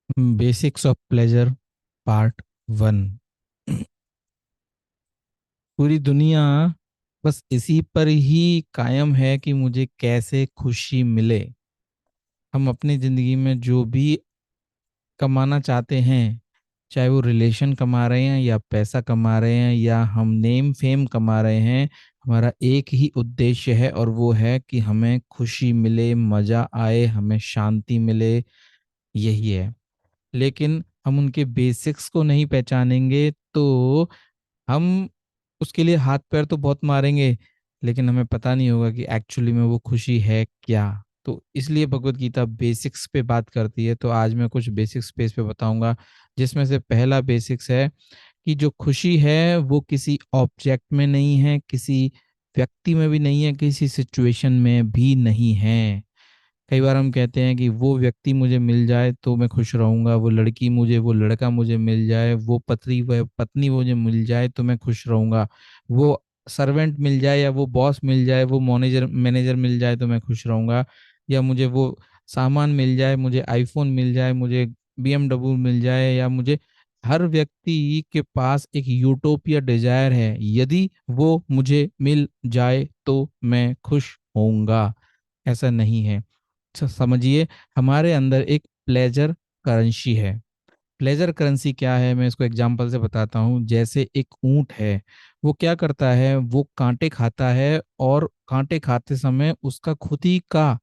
Basics of pleasure part one. पूरी दुनिया बस इसी पर ही कायम है कि मुझे कैसे खुशी मिले। हम अपनी ज़िंदगी में जो भी कमाना चाहते हैं, चाहे वो रिलेशन कमा रहे हैं या पैसा कमा रहे हैं या हम नेम फेम कमा रहे हैं, हमारा एक ही उद्देश्य है और वो है कि हमें खुशी मिले, मज़ा आए, हमें शांति मिले, यही है। लेकिन हम उनके बेसिक्स को नहीं पहचानेंगे तो हम उसके लिए हाथ पैर तो बहुत मारेंगे, लेकिन हमें पता नहीं होगा कि एक्चुअली में वो खुशी है क्या। तो इसलिए भगवत गीता बेसिक्स पे बात करती है। तो आज मैं कुछ बेसिक्स पे इस पे बताऊंगा, जिसमें से पहला बेसिक्स है कि जो खुशी है वो किसी ऑब्जेक्ट में नहीं है, किसी व्यक्ति में भी नहीं है, किसी सिचुएशन में भी नहीं है। कई बार हम कहते हैं कि वो व्यक्ति मुझे मिल जाए तो मैं खुश रहूंगा, वो लड़का मुझे मिल जाए, वो पत्नी वह पत्नी मुझे मिल जाए तो मैं खुश रहूंगा, वो सर्वेंट मिल जाए या वो बॉस मिल जाए, वो मैनेजर मैनेजर मिल जाए तो मैं खुश रहूंगा, या मुझे वो सामान मिल जाए, मुझे आईफोन मिल जाए, मुझे BMW मिल जाए, या मुझे हर व्यक्ति के पास एक यूटोपिया डिजायर है, यदि वो मुझे मिल जाए तो मैं खुश होऊंगा। ऐसा नहीं है। समझिए, हमारे अंदर एक प्लेजर करेंसी है। प्लेजर करेंसी क्या है, मैं इसको एग्जांपल से बताता हूँ। जैसे एक ऊंट है, वो क्या करता है, वो कांटे खाता है और कांटे खाते समय उसका खुद ही का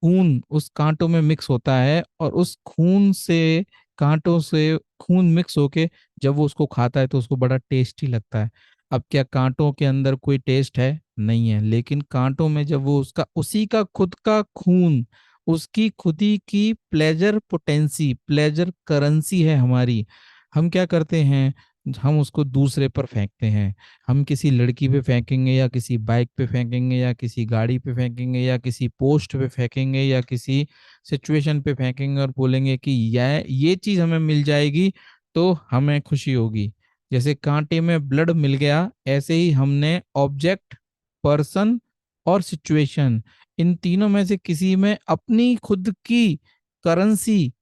खून उस कांटों में मिक्स होता है, और उस खून से कांटों से खून मिक्स होके जब वो उसको खाता है तो उसको बड़ा टेस्टी लगता है। अब क्या कांटों के अंदर कोई टेस्ट है? नहीं है। लेकिन कांटों में जब वो उसका उसी का खुद का खून, उसकी खुद ही की प्लेजर पोटेंसी, प्लेजर करेंसी है हमारी। हम क्या करते हैं, हम उसको दूसरे पर फेंकते हैं। हम किसी लड़की पे फेंकेंगे, या किसी बाइक पे फेंकेंगे, या किसी गाड़ी पे फेंकेंगे, या किसी पोस्ट पे फेंकेंगे, या किसी सिचुएशन पे फेंकेंगे और बोलेंगे कि ये चीज हमें मिल जाएगी तो हमें खुशी होगी। जैसे कांटे में ब्लड मिल गया, ऐसे ही हमने ऑब्जेक्ट, पर्सन और सिचुएशन, इन तीनों में से किसी में अपनी खुद की करेंसी,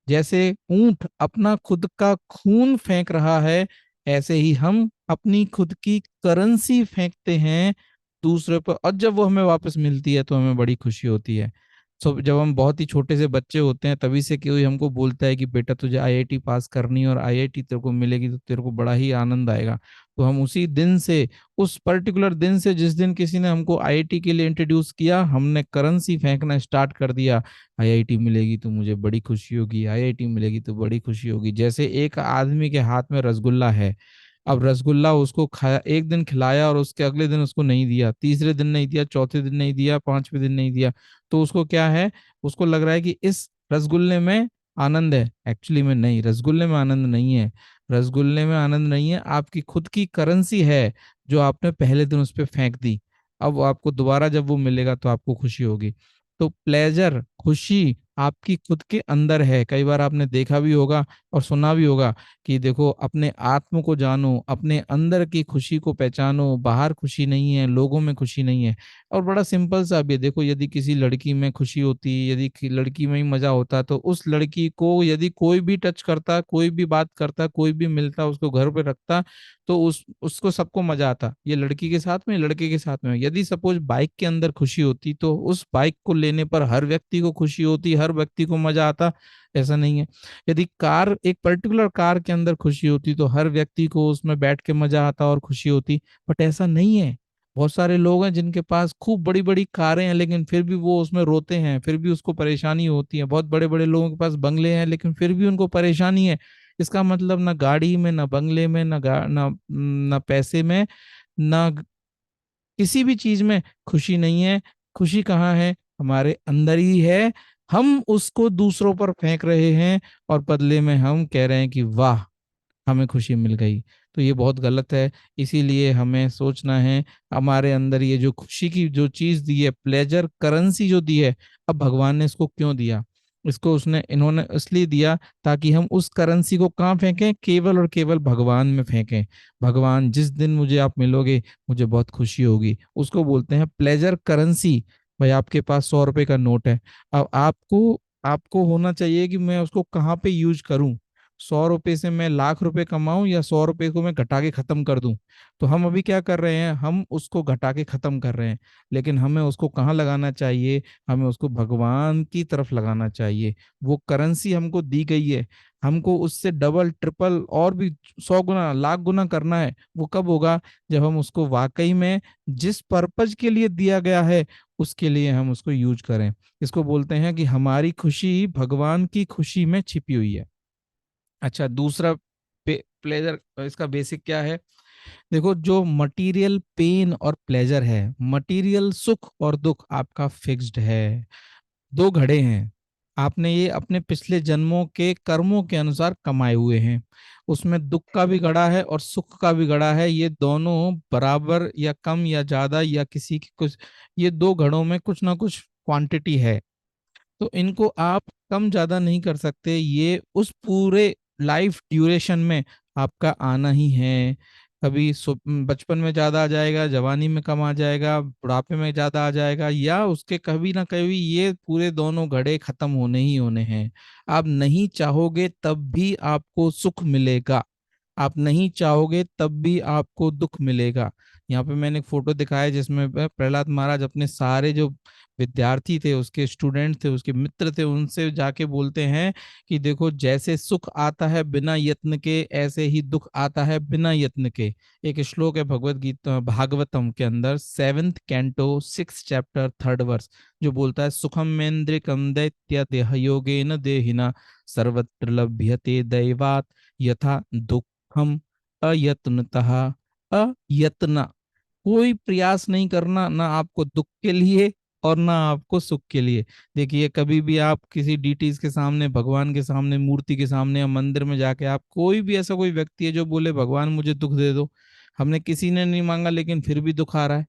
जैसे ऊंट अपना खुद का खून फेंक रहा है, ऐसे ही हम अपनी खुद की करेंसी फेंकते हैं दूसरे पर, और जब वो हमें वापस मिलती है तो हमें बड़ी खुशी होती है। सो जब हम बहुत ही छोटे से बच्चे होते हैं, तभी से कोई हमको बोलता है कि बेटा तुझे IIT पास करनी है और IIT तेरे को मिलेगी तो तेरे को बड़ा ही आनंद आएगा, तो हम उसी दिन से, उस पर्टिकुलर दिन से, जिस दिन किसी ने हमको IIT के लिए इंट्रोड्यूस किया, हमने करेंसी फेंकना स्टार्ट कर दिया। IIT मिलेगी तो मुझे बड़ी खुशी होगी, IIT मिलेगी तो बड़ी खुशी होगी। जैसे एक आदमी के हाथ में रसगुल्ला है, अब रसगुल्ला उसको खाया, एक दिन खिलाया और उसके अगले दिन उसको नहीं दिया, तीसरे दिन नहीं दिया, चौथे दिन नहीं दिया, पांचवें दिन नहीं दिया, तो उसको क्या है, उसको लग रहा है कि इस रसगुल्ले में आनंद है। एक्चुअली में नहीं, रसगुल्ले में आनंद नहीं है। रसगुल्ले में आनंद नहीं है, आपकी खुद की करेंसी है जो आपने पहले दिन उस पर फेंक दी। अब आपको दोबारा जब वो मिलेगा तो आपको खुशी होगी। तो प्लेजर, खुशी आपकी खुद के अंदर है। कई बार आपने देखा भी होगा और सुना भी होगा कि देखो, अपने आत्म को जानो, अपने अंदर की खुशी को पहचानो, बाहर खुशी नहीं है, लोगों में खुशी नहीं है। और बड़ा सिंपल सा भी है, देखो यदि किसी लड़की में खुशी होती, यदि लड़की में ही मजा होता, तो उस लड़की को यदि कोई भी टच करता, कोई भी बात करता, कोई भी मिलता, उसको घर पे रखता, तो उसको सबको मजा आता। ये लड़की के साथ में, लड़के के साथ में। यदि सपोज बाइक के अंदर खुशी होती तो उस बाइक को लेने पर हर व्यक्ति को खुशी होती, हर व्यक्ति को मजा आता? ऐसा नहीं है। यदि कार, एक पर्टिकुलर कार के अंदर खुशी होती तो हर व्यक्ति को उसमें बैठ के मजा आता और खुशी होती। बट ऐसा नहीं है। बहुत सारे लोग हैं जिनके पास खूब बड़ी बड़ी कारें हैं, लेकिन फिर भी वो उसमें रोते हैं, फिर भी उसको परेशानी होती है। बहुत बड़े बड़े लोगों के पास बंगले हैं, लेकिन फिर भी उनको परेशानी है। इसका मतलब ना गाड़ी में, ना बंगले में, ना पैसे में, ना किसी भी चीज में खुशी नहीं है। खुशी कहाँ है? हमारे अंदर ही है। हम उसको दूसरों पर फेंक रहे हैं और बदले में हम कह रहे हैं कि वाह, हमें खुशी मिल गई। तो ये बहुत गलत है। इसीलिए हमें सोचना है, हमारे अंदर ये जो खुशी की जो चीज दी है, प्लेजर करेंसी जो दी है, अब भगवान ने इसको क्यों दिया? इसको उसने इन्होंने इसलिए दिया ताकि हम उस करेंसी को कहाँ फेंकें? केवल और केवल भगवान में फेंकें। भगवान, जिस दिन मुझे आप मिलोगे मुझे बहुत खुशी होगी, उसको बोलते हैं प्लेजर करेंसी। भाई आपके पास 100 रुपए का नोट है, अब आपको आपको होना चाहिए कि मैं उसको कहाँ पे यूज करूं। 100 रुपए से मैं लाख रुपए कमाऊं या 100 रुपए को मैं घटा के खत्म कर दूं। तो हम अभी क्या कर रहे हैं, हम उसको घटा के खत्म कर रहे हैं। लेकिन हमें उसको कहाँ लगाना चाहिए, हमें उसको भगवान की तरफ लगाना चाहिए। वो करेंसी हमको दी गई है, हमको उससे डबल ट्रिपल और भी 100 गुना लाख गुना करना है। वो कब होगा, जब हम उसको वाकई में जिस पर्पज के लिए दिया गया है उसके लिए हम उसको यूज करें। इसको बोलते हैं कि हमारी खुशी भगवान की खुशी में छिपी हुई है। अच्छा, दूसरा प्लेजर, इसका बेसिक क्या है। देखो, जो मटेरियल पेन और प्लेजर है, मटेरियल सुख और दुख आपका फिक्स्ड है। दो घड़े हैं, आपने ये अपने पिछले जन्मों के कर्मों के अनुसार कमाए हुए हैं। उसमें दुख का भी घड़ा है और सुख का भी घड़ा है। ये दोनों बराबर या कम या ज्यादा या किसी की कुछ, ये दो घड़ों में कुछ ना कुछ क्वांटिटी है। तो इनको आप कम ज्यादा नहीं कर सकते। ये उस पूरे लाइफ ड्यूरेशन में आपका आना ही है। कभी बचपन में ज्यादा आ जाएगा, जवानी में कम आ जाएगा, बुढ़ापे में ज्यादा आ जाएगा, या उसके कभी ना कभी ये पूरे दोनों घड़े खत्म होने ही होने हैं। आप नहीं चाहोगे तब भी आपको सुख मिलेगा, आप नहीं चाहोगे तब भी आपको दुख मिलेगा। यहाँ पे मैंने एक फोटो दिखाया जिसमें प्रहलाद महाराज अपने सारे जो विद्यार्थी थे, उसके स्टूडेंट थे, उसके मित्र थे, उनसे जाके बोलते हैं कि देखो, जैसे सुख आता है बिना यत्न के, ऐसे ही दुख आता है बिना यत्न के। एक श्लोक है भगवत गीता भागवतम के अंदर, 7th canto 6th chapter 3rd verse, जो बोलता है सुखम मेन्द्रिकम दैत्य देह योगेन देहिना सर्वत्र लभ्यते दैवात यथा दुखम अयत्नतः अयत्न। कोई प्रयास नहीं करना, ना आपको दुख के लिए और ना आपको सुख के लिए। देखिए, कभी भी आप किसी डीटीज के सामने, भगवान के सामने, मूर्ति के सामने या मंदिर में जाके, आप कोई भी ऐसा कोई व्यक्ति है जो बोले भगवान मुझे दुख दे दो, हमने किसी ने नहीं मांगा लेकिन फिर भी दुख आ रहा है,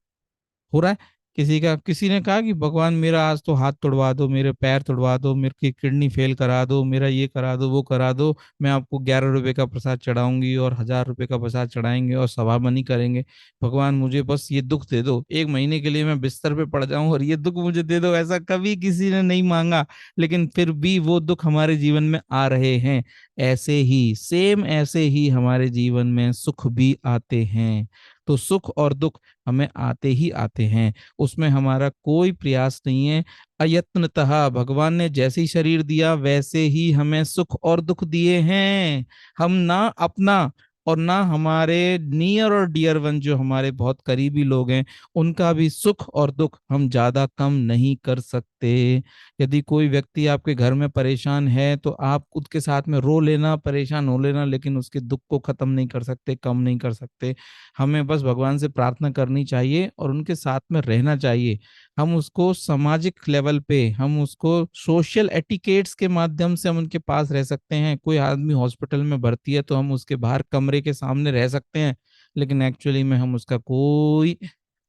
हो रहा है। किसी ने कहा कि भगवान मेरा आज तो हाथ तोड़वा दो, मेरे पैर तोड़वा दो, मेरे की किडनी फेल करा दो, मेरा ये करा दो, वो करा दो, मैं आपको 11 रुपए का प्रसाद चढ़ाऊंगी और 1000 रुपए का प्रसाद चढ़ाएंगे और सभा बनी करेंगे। भगवान मुझे बस ये दुख दे दो, 1 महीने के लिए मैं बिस्तर पे पड़ जाऊं और ये दुख मुझे दे दो, ऐसा कभी किसी ने नहीं मांगा। लेकिन फिर भी वो दुख हमारे जीवन में आ रहे हैं। ऐसे ही, सेम ऐसे ही हमारे जीवन में सुख भी आते हैं। तो सुख और दुख हमें आते ही आते हैं, उसमें हमारा कोई प्रयास नहीं है। अयत्नतः भगवान ने जैसे ही शरीर दिया वैसे ही हमें सुख और दुख दिए हैं। हम ना अपना और ना हमारे नियर और डियर वन, जो हमारे बहुत करीबी लोग हैं, उनका भी सुख और दुख हम ज्यादा कम नहीं कर सकते। यदि कोई व्यक्ति आपके घर में परेशान है तो आप उसके साथ में रो लेना, परेशान हो लेना, लेकिन उसके दुख को खत्म नहीं कर सकते, कम नहीं कर सकते। हमें बस भगवान से प्रार्थना करनी चाहिए और उनके साथ में रहना चाहिए। हम उसको सामाजिक लेवल पे, हम उसको सोशल एटिकेट्स के माध्यम से हम उनके पास रह सकते हैं। कोई आदमी हॉस्पिटल में भर्ती है तो हम उसके बाहर कमरे के सामने रह सकते हैं, लेकिन एक्चुअली में हम उसका कोई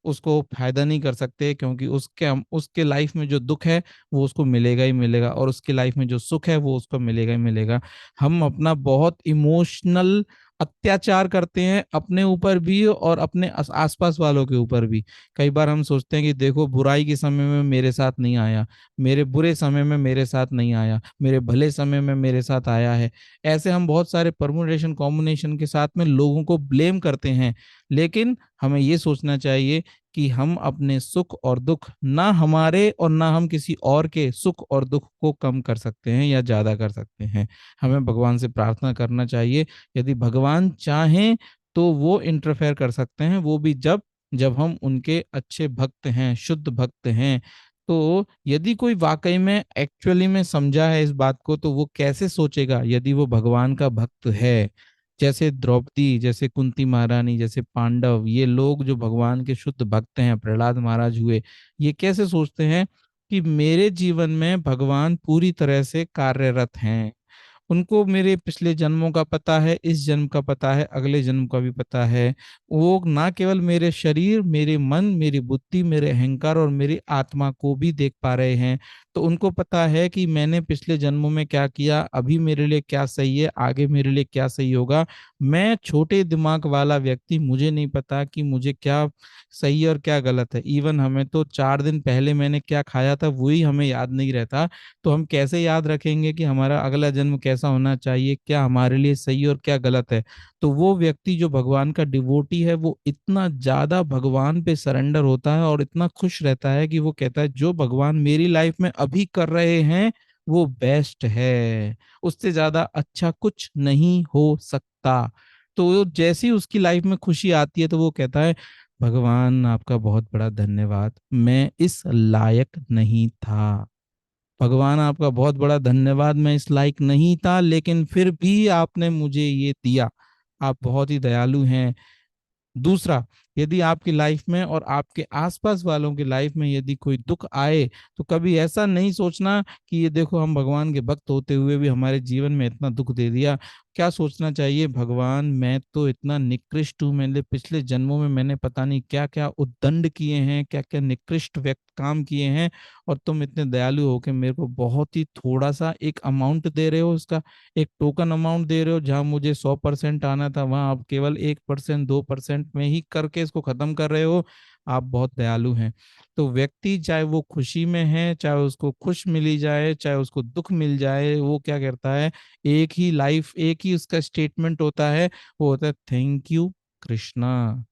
उसको फायदा नहीं कर सकते, क्योंकि उसके लाइफ में जो दुख है वो उसको मिलेगा ही मिलेगा, और उसके लाइफ में जो सुख है वो उसको मिलेगा ही मिलेगा। हम अपना बहुत इमोशनल अत्याचार करते हैं अपने ऊपर भी और अपने आसपास वालों के ऊपर भी। कई बार हम सोचते हैं कि देखो, बुराई के समय में मेरे साथ नहीं आया, मेरे बुरे समय में मेरे साथ नहीं आया, मेरे भले समय में मेरे साथ आया है। ऐसे हम बहुत सारे परमुटेशन कॉम्बिनेशन के साथ में लोगों को ब्लेम करते हैं। लेकिन हमें ये सोचना चाहिए कि हम अपने सुख और दुख, ना हमारे और ना हम किसी और के सुख और दुख को कम कर सकते हैं या ज्यादा कर सकते हैं। हमें भगवान से प्रार्थना करना चाहिए। यदि भगवान चाहें तो वो इंटरफेयर कर सकते हैं, वो भी जब जब हम उनके अच्छे भक्त हैं, शुद्ध भक्त हैं। तो यदि कोई वाकई में एक्चुअली में समझा है इस बात को, तो वो कैसे सोचेगा यदि वो भगवान का भक्त है। जैसे द्रौपदी, जैसे कुंती महारानी, जैसे पांडव, ये लोग जो भगवान के शुद्ध भक्त हैं, प्रहलाद महाराज हुए, ये कैसे सोचते हैं कि मेरे जीवन में भगवान पूरी तरह से कार्यरत हैं। उनको मेरे पिछले जन्मों का पता है, इस जन्म का पता है, अगले जन्म का भी पता है। वो ना केवल मेरे शरीर, मेरे मन, मेरी बुद्धि, मेरे अहंकार और मेरी आत्मा को भी देख पा रहे हैं। तो उनको पता है कि मैंने पिछले जन्मों में क्या किया, अभी मेरे लिए क्या सही है, आगे मेरे लिए क्या सही होगा। मैं छोटे दिमाग वाला व्यक्ति, मुझे नहीं पता कि मुझे क्या सही और क्या गलत है। इवन हमें तो 4 दिन पहले मैंने क्या खाया था वही हमें याद नहीं रहता। तो हम कैसे याद रखेंगे कि हमारा अगला जन्म कैसा होना चाहिए, क्या हमारे लिए सही और क्या गलत है। तो वो व्यक्ति जो भगवान का डिवोटी है, वो इतना ज्यादा भगवान पे सरेंडर होता है और इतना खुश रहता है कि वो कहता है जो भगवान मेरी लाइफ में अभी कर रहे हैं वो बेस्ट है, उससे ज्यादा अच्छा कुछ नहीं हो सकता। तो जैसी उसकी लाइफ में खुशी आती है तो वो कहता है भगवान आपका बहुत बड़ा धन्यवाद, मैं इस लायक नहीं था। भगवान आपका बहुत बड़ा धन्यवाद, मैं इस लायक नहीं था लेकिन फिर भी आपने मुझे ये दिया। आप बहुत ही दयालु हैं। दूसरा, यदि आपकी लाइफ में और आपके आसपास वालों की लाइफ में यदि कोई दुख आए तो कभी ऐसा नहीं सोचना कि ये देखो हम भगवान के भक्त होते हुए भी हमारे जीवन में इतना दुख दे दिया। क्या सोचना चाहिए, भगवान मैं तो इतना निकृष्ट हूँ, मैंने पिछले जन्मों में मैंने पता नहीं क्या क्या उद्दंड किए हैं, क्या क्या निकृष्ट व्यक्त काम किए हैं, और तुम इतने दयालु हो के मेरे को बहुत ही थोड़ा सा एक अमाउंट दे रहे हो, इसका एक टोकन अमाउंट दे रहे हो। जहां मुझे 100% आना था वहां आप केवल 1%, 2% में ही करके इसको खत्म कर रहे हो। आप बहुत दयालु हैं। तो व्यक्ति चाहे वो खुशी में है, चाहे उसको खुश मिली जाए, चाहे उसको दुख मिल जाए, वो क्या करता है, एक ही लाइफ, एक ही उसका स्टेटमेंट होता है, वो होता है थैंक यू कृष्णा।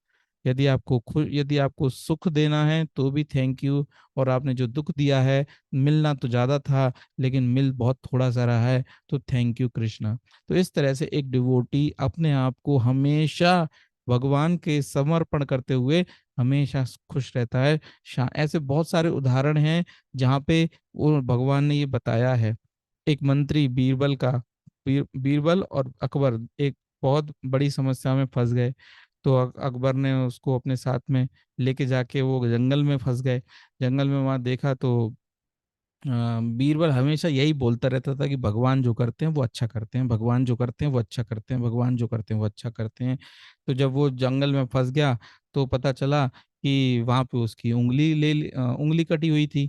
यदि आपको सुख देना है तो भी थैंक यू, और आपने जो दुख दिया है, मिलना तो ज्यादा था लेकिन मिल बहुत थोड़ा सा रहा है, तो थैंक यू कृष्णा। तो इस तरह से एक डिवोटी अपने आप को हमेशा भगवान के समर्पण करते हुए हमेशा खुश रहता है। ऐसे बहुत सारे उदाहरण हैं जहाँ पे वो भगवान ने ये बताया है। एक मंत्री बीरबल का, बीरबल और अकबर एक बहुत बड़ी समस्या में फंस गए। तो अकबर ने उसको अपने साथ में लेके जाके वो जंगल में फंस गए। जंगल में वहां देखा तो बीरबल हमेशा यही बोलता रहता था कि भगवान जो करते हैं वो अच्छा करते हैं, भगवान जो करते हैं वो अच्छा करते हैं, भगवान जो करते हैं वो अच्छा करते हैं। तो जब वो जंगल में फंस गया तो पता चला कि वहां पे उसकी उंगली कटी हुई थी।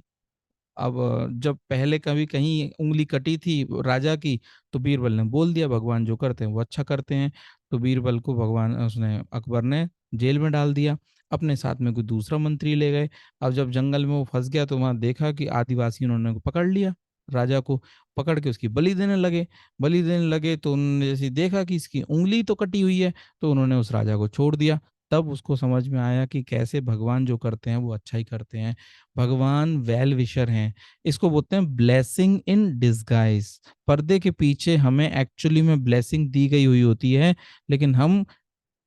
अब जब पहले कभी कहीं उंगली कटी थी राजा की, तो बीरबल ने बोल दिया भगवान जो करते हैं वो अच्छा करते हैं। तो बीरबल को भगवान उसने अकबर ने जेल में डाल दिया। अपने साथ में कोई दूसरा मंत्री ले गए। अब जब जंगल में वो फंस गया तो वहां देखा कि आदिवासी उन्होंने को पकड़ लिया, राजा को पकड़ के उसकी बलि देने लगे। बलि देने लगे तो उन्होंने जैसे ही देखा कि इसकी उंगली तो कटी हुई है, तो उन्होंने उस राजा को छोड़ दिया। तब उसको समझ में आया कि कैसे भगवान जो करते हैं वो अच्छा ही करते हैं। भगवान वेल विशर हैं। इसको बोलते हैं ब्लेसिंग इन डिस्गाइज। पर्दे के पीछे हमें एक्चुअली में ब्लेसिंग दी गई हुई होती है, लेकिन हम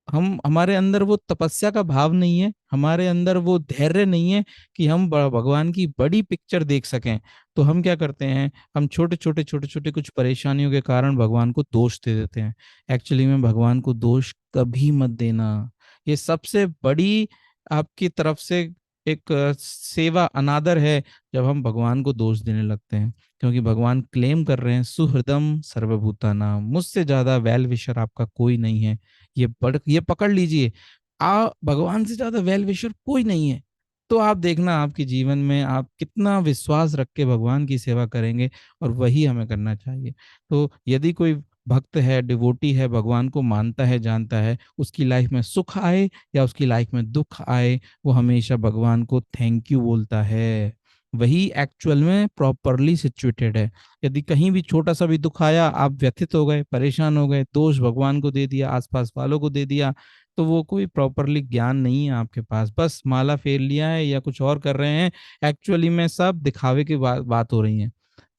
हमारे अंदर वो तपस्या का भाव नहीं है, हमारे अंदर वो धैर्य नहीं है कि हम भगवान की बड़ी पिक्चर देख सकें। तो हम क्या करते हैं, हम छोटे छोटे कुछ परेशानियों के कारण भगवान को दोष दे देते हैं। एक्चुअली में भगवान को दोष कभी मत देना। ये सबसे बड़ी आपकी तरफ से एक सेवा अनादर है जब हम भगवान को दोष देने लगते हैं। क्योंकि भगवान क्लेम कर रहे हैं सुहृदम सर्वभूतानाम, मुझसे ज्यादा वेल विशर आपका कोई नहीं है। ये पकड़ लीजिए, आ भगवान से ज्यादा वेल विशर कोई नहीं है। तो आप देखना आपके जीवन में आप कितना विश्वास रख के भगवान की सेवा करेंगे, और वही हमें करना चाहिए। तो यदि कोई भक्त है, डिवोटी है, भगवान को मानता है, जानता है, उसकी लाइफ में सुख आए या उसकी लाइफ में दुख आए, वो हमेशा भगवान को थैंक यू बोलता है। वही एक्चुअल में प्रॉपरली सिचुएटेड है। यदि कहीं भी छोटा सा भी दुख आया, आप व्यथित हो गए, परेशान हो गए, दोष भगवान को दे दिया, आसपास वालों को दे दिया, तो वो कोई प्रॉपरली ज्ञान नहीं है आपके पास, बस माला फेर लिया है या कुछ और कर रहे हैं। एक्चुअली में सब दिखावे की बात हो रही है।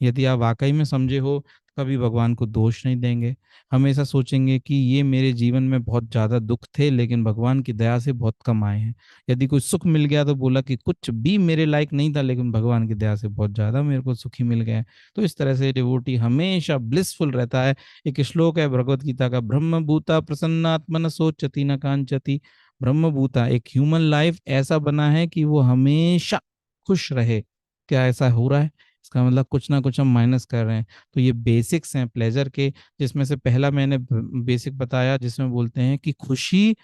यदि आप वाकई में समझे हो, कभी भगवान को दोष नहीं देंगे। हमेशा सोचेंगे कि ये मेरे जीवन में बहुत ज्यादा दुख थे लेकिन भगवान की दया से बहुत कम आए हैं। यदि कोई सुख मिल गया तो बोला कि कुछ भी मेरे लायक नहीं था लेकिन भगवान की दया से बहुत ज्यादा मेरे को सुखी मिल गए। तो इस तरह से डिवोटी हमेशा ब्लिसफुल रहता है। एक श्लोक है भगवत गीता का, ब्रह्म भूता प्रसन्नात्मन सोचती न कांचति। ब्रह्म भूता, एक ह्यूमन लाइफ ऐसा बना है कि वो हमेशा खुश रहे। क्या ऐसा हो रहा है? इसका मतलब कुछ ना कुछ हम माइनस कर रहे हैं। तो ये बेसिक्स हैं प्लेजर के, जिसमें से पहला मैंने बेसिक बताया जिसमें बोलते हैं कि खुशी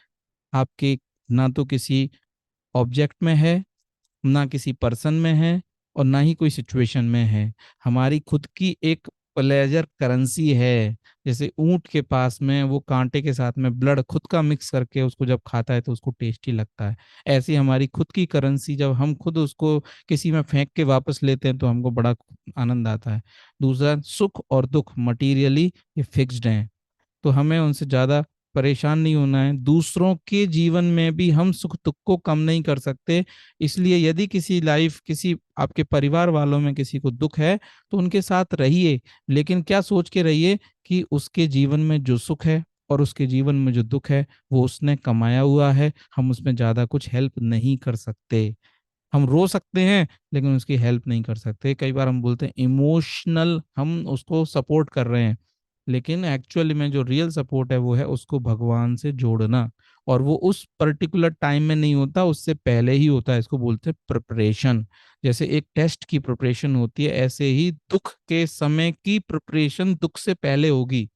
आपके ना तो किसी ऑब्जेक्ट में है, ना किसी पर्सन में है, और ना ही कोई सिचुएशन में है। हमारी खुद की एक प्लेजर करेंसी है। जैसे ऊंट के पास में वो कांटे के साथ में ब्लड खुद का मिक्स करके उसको जब खाता है तो उसको टेस्टी लगता है। ऐसी हमारी खुद की करेंसी जब हम खुद उसको किसी में फेंक के वापस लेते हैं तो हमको बड़ा आनंद आता है। दूसरा, सुख और दुख मटीरियली ये फिक्स्ड हैं, तो हमें उनसे ज़्यादा परेशान नहीं होना है। दूसरों के जीवन में भी हम सुख दुख को कम नहीं कर सकते। इसलिए यदि किसी आपके परिवार वालों में किसी को दुख है तो उनके साथ रहिए, लेकिन क्या सोच के रहिए कि उसके जीवन में जो सुख है और उसके जीवन में जो दुख है वो उसने कमाया हुआ है, हम उसमें ज़्यादा कुछ हेल्प नहीं कर सकते। हम रो सकते हैं लेकिन उसकी हेल्प नहीं कर सकते। कई बार हम बोलते हैं इमोशनल हम उसको सपोर्ट कर रहे हैं, लेकिन एक्चुअली में जो रियल सपोर्ट है वो है उसको भगवान से जोड़ना। और वो उस पर्टिकुलर टाइम में नहीं होता, उससे पहले ही होता है। इसको बोलते हैं प्रिपरेशन। जैसे एक टेस्ट की प्रिपरेशन होती है, ऐसे ही दुख के समय की प्रिपरेशन दुख से पहले होगी,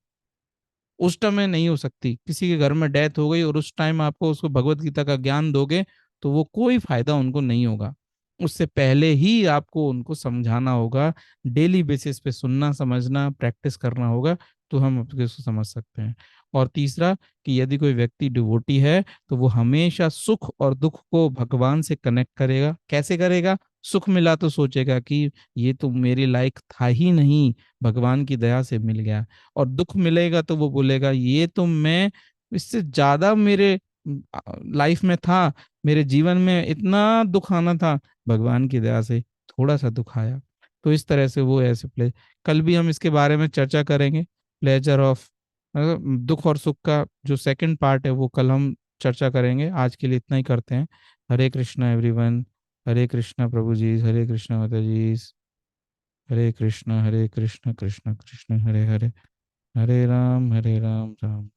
उस टाइम में नहीं हो सकती। किसी के घर में डेथ हो गई और उस टाइम आपको उसको भगवत गीता का ज्ञान दोगे तो वो कोई फायदा उनको नहीं होगा। उससे पहले ही आपको उनको समझाना होगा, डेली बेसिस पे सुनना समझना प्रैक्टिस करना होगा, तो हम इसको समझ सकते हैं। और तीसरा, कि यदि कोई व्यक्ति डिवोटी है तो वो हमेशा सुख और दुख को भगवान से कनेक्ट करेगा। कैसे करेगा? सुख मिला तो सोचेगा कि ये तो मेरे लायक था ही नहीं, भगवान की दया से मिल गया। और दुख मिलेगा तो वो बोलेगा ये तो मैं इससे ज्यादा मेरे लाइफ में था, मेरे जीवन में इतना दुख आना था, भगवान की दया से थोड़ा सा दुख आया। तो इस तरह से वो ऐसे प्ले, कल भी हम इसके बारे में चर्चा करेंगे। प्लेजर ऑफ दुख और सुख का जो सेकंड पार्ट है वो कल हम चर्चा करेंगे। आज के लिए इतना ही करते हैं। हरे कृष्णा एवरीवन। हरे कृष्णा प्रभु जी, हरे कृष्णा माता जी। हरे कृष्णा कृष्ण कृष्ण हरे हरे, हरे राम राम राम।